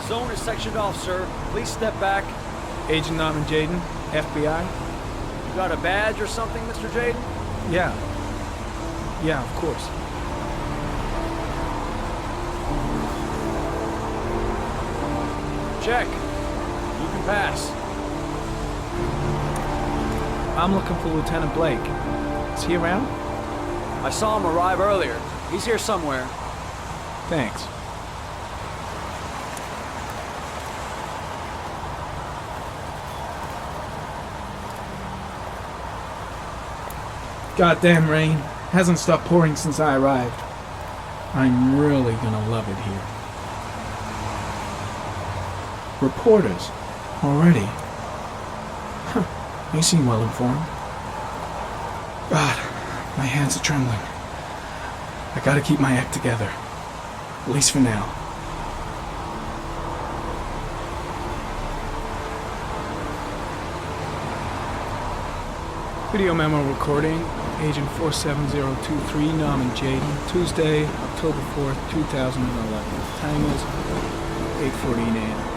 zone is sectioned off, sir. Please step back. Agent Norman Jayden, FBI? You got a badge or something, Mr. Jayden? Yeah. Yeah, of course. Check. You can pass. I'm looking for Lieutenant Blake. Is he around? I saw him arrive earlier. He's here somewhere. Thanks. Goddamn rain. Hasn't stopped pouring since I arrived. I'm really gonna love it here. Reporters. Already. Huh. They seem well informed. God, my hands are trembling. I gotta keep my act together. At least for now. Video memo recording, Agent 47023, Norman Jayden, Tuesday, October 4th, 2011. Time is 8:14 a.m.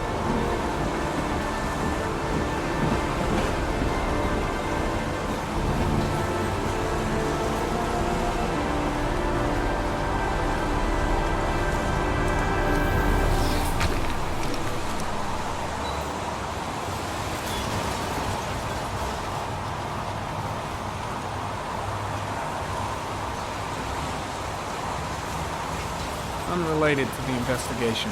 Unrelated to the investigation.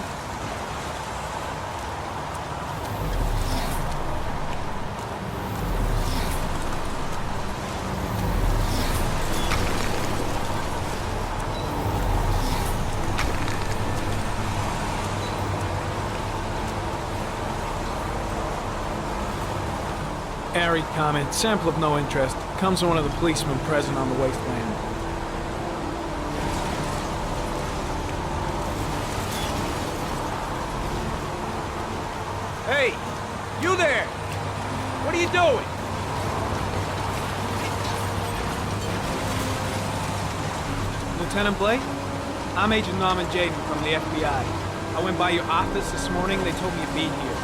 Arid comment, sample of no interest, comes from one of the policemen present on the wasteland. Hey! You there! What are you doing? Lieutenant Blake? I'm Agent Norman Jayden from the FBI. I went by your office this morning, they told me you'd be here.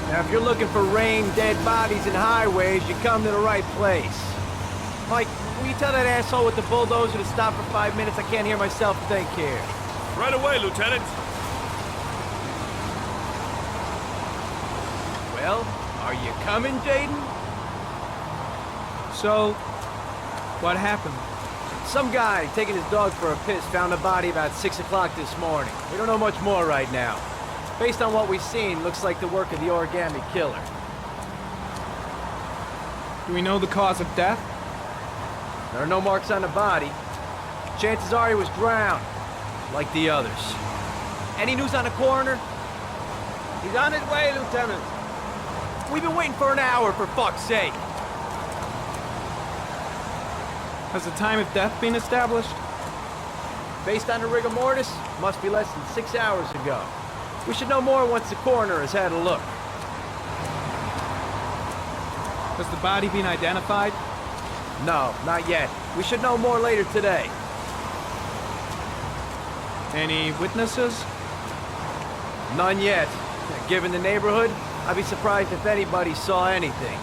Now, if you're looking for rain, dead bodies, and highways, you come to the right place. Mike, will you tell that asshole with the bulldozer to stop for 5 minutes? I can't hear myself think here. Right away, Lieutenant. Well, are you coming, Jayden? So, what happened? Some guy taking his dog for a piss found a body about 6 o'clock this morning. We don't know much more right now. Based on what we've seen, looks like the work of the origami killer. Do we know the cause of death? There are no marks on the body. Chances are he was drowned, like the others. Any news on the coroner? He's on his way, Lieutenant. We've been waiting for an hour, for fuck's sake. Has the time of death been established? Based on the rigor mortis, must be less than 6 hours ago. We should know more once the coroner has had a look. Has the body been identified? No, not yet. We should know more later today. Any witnesses? None yet. Given the neighborhood, I'd be surprised if anybody saw anything.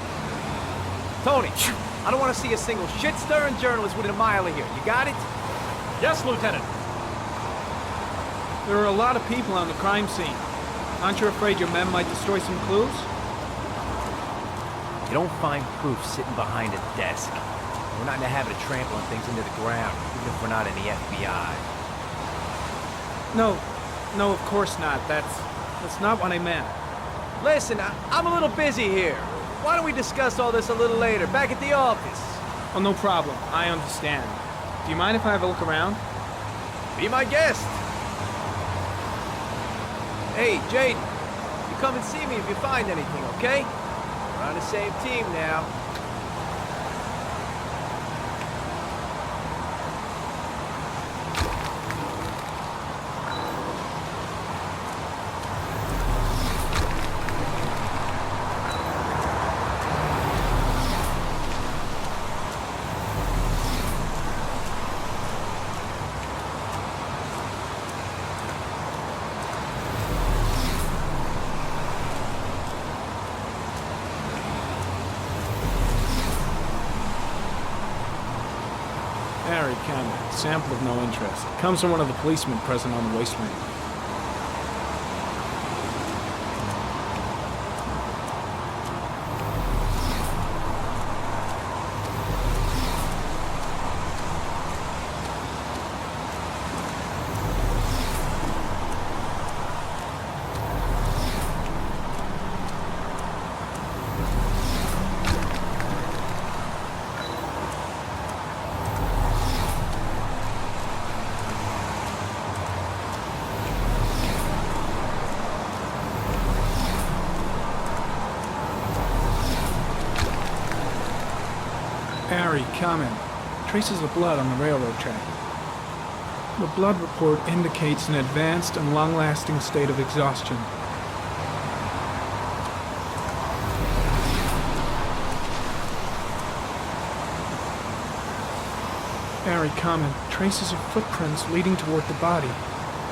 Tony, I don't want to see a single shit-stirring journalist within a mile of here. You got it? Yes, Lieutenant. There are a lot of people on the crime scene. Aren't you afraid your men might destroy some clues? You don't find proof sitting behind a desk. We're not in the habit of trampling things into the ground, even if we're not in the FBI. No, of course not. That's not what I meant. Listen, I'm a little busy here. Why don't we discuss all this a little later, back at the office? Oh, no problem. I understand. Do you mind if I have a look around? Be my guest. Hey, Jayden, you come and see me if you find anything, okay? We're on the same team now. Harry Cameron. Sample of no interest. Comes from one of the policemen present on the wasteland. Harry, comment. Traces of blood on the railroad track. The blood report indicates an advanced and long-lasting state of exhaustion. Harry, comment. Traces of footprints leading toward the body.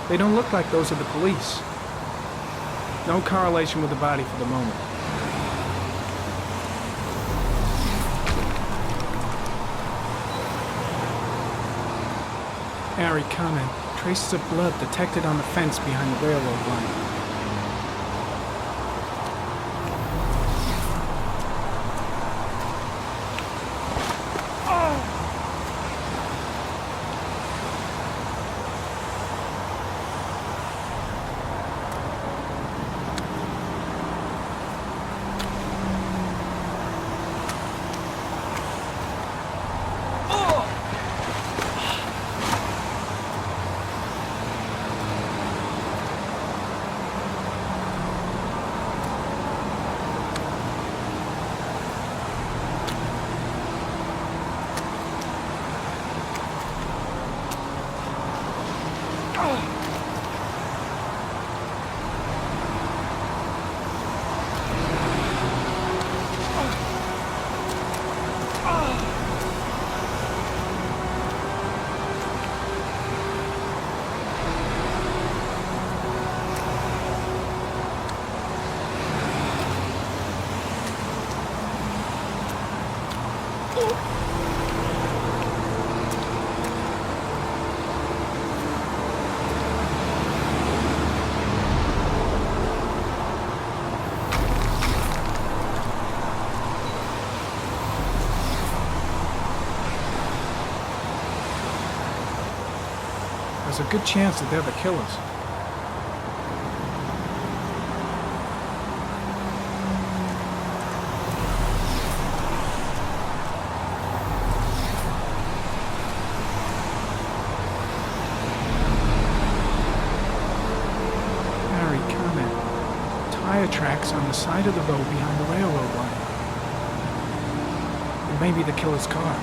They don't look like those of the police. No correlation with the body for the moment. Harry, comment. Traces of blood detected on the fence behind the railroad line. There's a good chance that they're the killers. Harry, comment. Tire tracks on the side of the road behind the railroad line. It may be the killer's car.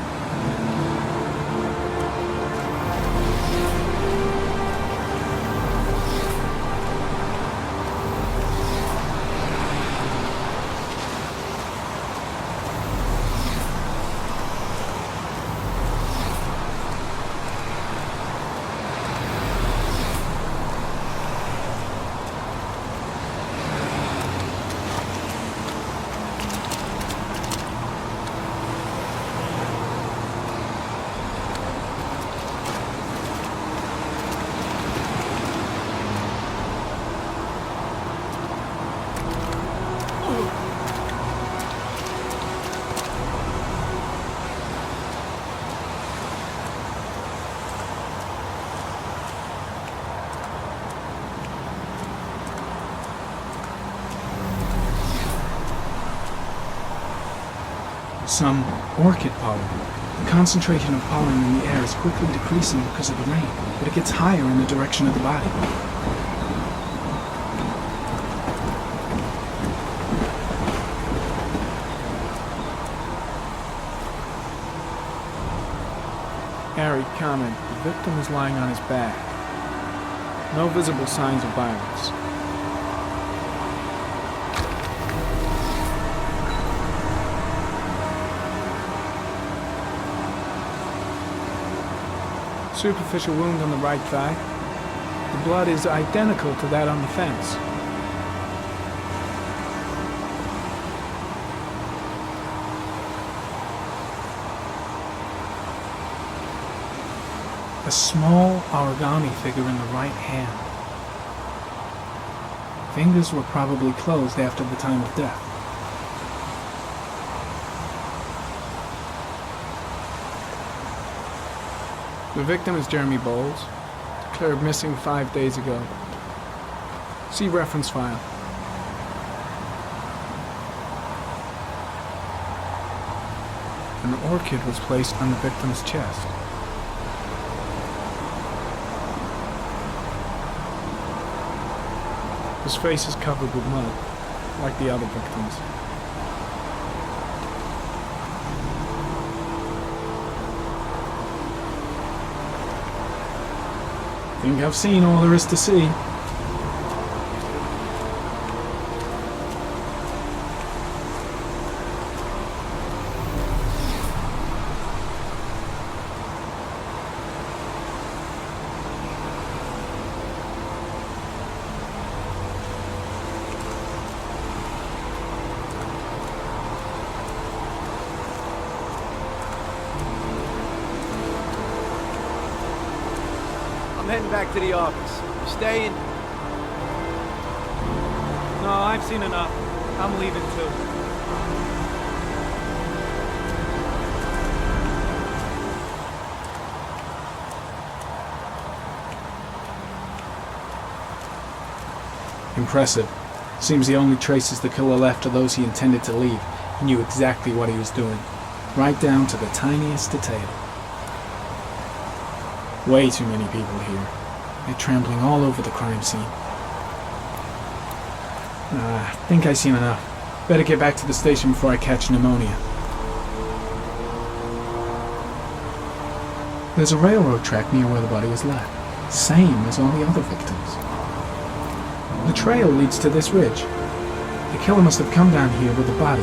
Some orchid pollen. The concentration of pollen in the air is quickly decreasing because of the rain, but it gets higher in the direction of the body. Harry, comment. The victim is lying on his back. No visible signs of violence. Superficial wound on the right thigh. The blood is identical to that on the fence. A small origami figure in the right hand. Fingers were probably closed after the time of death. The victim is Jeremy Bowles, declared missing 5 days ago. See reference file. An orchid was placed on the victim's chest. His face is covered with mud, like the other victims. Think I've seen all there is to see. I'm heading back to the office. You staying? No, I've seen enough. I'm leaving too. Impressive. Seems the only traces the killer left are those he intended to leave. He knew exactly what he was doing, right down to the tiniest detail. Way too many people here. They're trampling all over the crime scene. I think I've seen enough. Better get back to the station before I catch pneumonia. There's a railroad track near where the body was left. Same as all the other victims. The trail leads to this ridge. The killer must have come down here with the body,